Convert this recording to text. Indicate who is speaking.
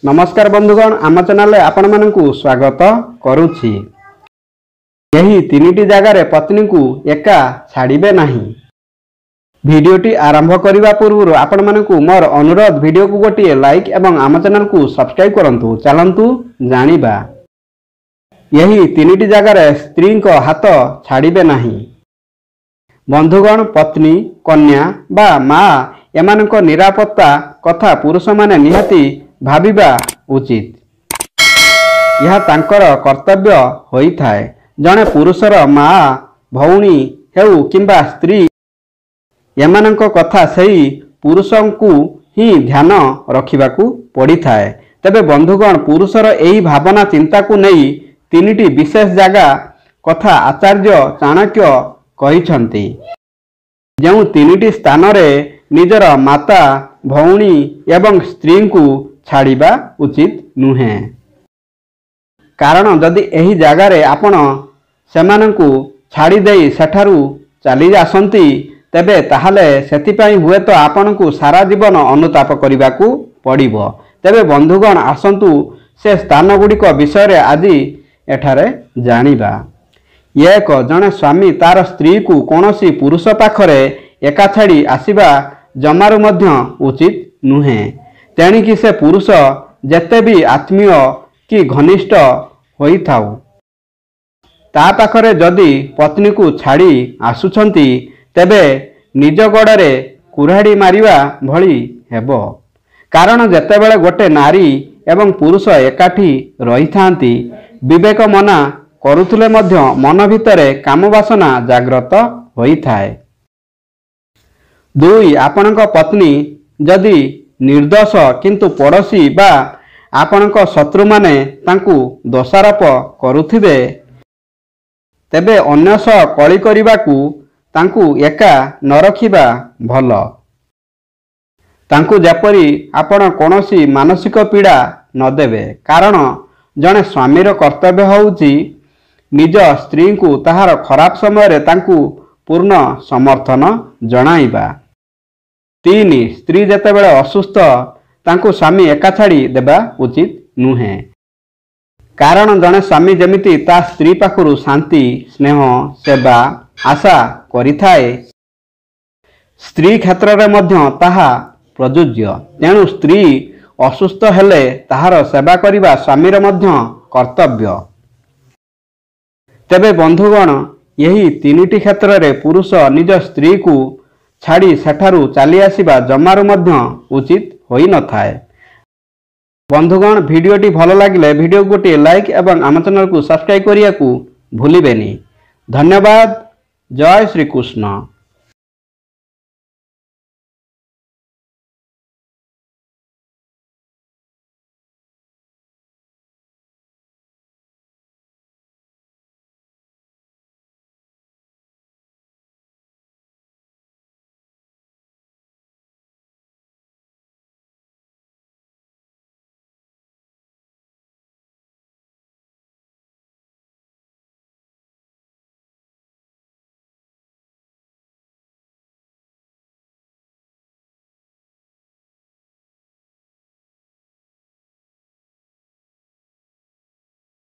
Speaker 1: नमस्कार बंधुगण, आम चैनल आपण मानकु स्वागत करुछि। यही तीनिटी जगार पत्नी को एका छाड़िबे नहीं। वीडियोटी आरंभ करने पूर्व आपण मानकु मोर अनुरोध, वीडियो को गोटे लाइक एवं आम चैनल को सब्सक्राइब करंतु। चलंतु जानिबा यही तीनिटी जगार स्त्री को हाथ छाड़िबे नहीं। बंधुगण, पत्नी, कन्या बा माँ एमानक निरापत्ता कथा पुरुष माने निहाती भाविबा उचित। यह तांकर कर्तव्य होई थाए। जने पुरुषर माँ, भौणी हेउ किंबा स्त्री एमानक कथा सही पुरुषंकु ही ध्यान रखिबाकु पड़ी थाए। तबे बंधुगण, पुरुषर एही भावना चिंता को नहीं तीनिटी विशेष जगह कथा आचार्य चाणक्य कहिछंती। जो तीनिटी स्थान रे निजर माता, भौणी एवं स्त्री को छाड़िबा उचित नुहे। कारण जदि एही जगार आपण सेमानंकु छाड़ी देई सेठारु चली आसंती, तेबे ताहाले सेतिपाई हुए तो आपनकु सारा जीवन अनुताप करिबाकु पड़िबो। तेबे बंधुगण, आसंतु से स्थान गुड़िक विषय आदि एठारे जानिबा। एक जने स्वामी तार स्त्री को कौनसी पुरुष पाखरे एका छाड़ी आसिबा जमारू मध्य उचित नुहे। तेणिकी से पुरुष जेते भी आत्मीय कि घनिष्ठ होई थाउ, ता पाखरे जदि पत्नी को छाड़ी आसुछंती, तेबे निज गड़े कुराड़ी मारिबा भली हेबो। कारण जेतेबेले गोटे नारी एवं पुरुष एकाठी रही थांती, विवेक मना करुथुले मध्य मन भितरे कामवासना जाग्रत होई थाए। दुई, आपणक पत्नी जदि निर्दोष किंतु पड़ोशी बा आपणक शत्रु माने तांकु दोषारोप करुथिबे, तेबे अन्य सह कଳି करिबाकु तांकु एका न रखिबा भल। तांकु जेपरि आपण कोनोसी मानसिक पीड़ा न देबे। कारण जने स्वामीर कर्तव्य होउची निज स्त्री को ताहार खराब समय तांकु पूर्ण समर्थन जणाइबा। तीन, स्त्री जेतेबेले असुस्थ तांकु स्वामी एका छाड़ी देबा उचित नुहे। कारण जने स्वामी जेमिति ता स्त्री पाखरु शांति, स्नेह, सेवा आशा करिथाए, स्त्री क्षेत्र रे मध्य ताहा प्रयोज्य। तेणु स्त्री असुस्थ हेले ताहार सेवा करिबा स्वामीर मध्य कर्तव्य। तेबे बंधुगण, यही तीनिटी क्षेत्र रे पुरुष निज स्त्री को छाड़ी सेठारु चली आसिबा जमारू मध्य उचित होई न थाए। बंधुगण, वीडियोटी भल लागिले वीडियो गोटे लाइक एवं आम चैनल को सब्सक्राइब करिया को भूलिबेनी। धन्यवाद। जय श्री कृष्ण।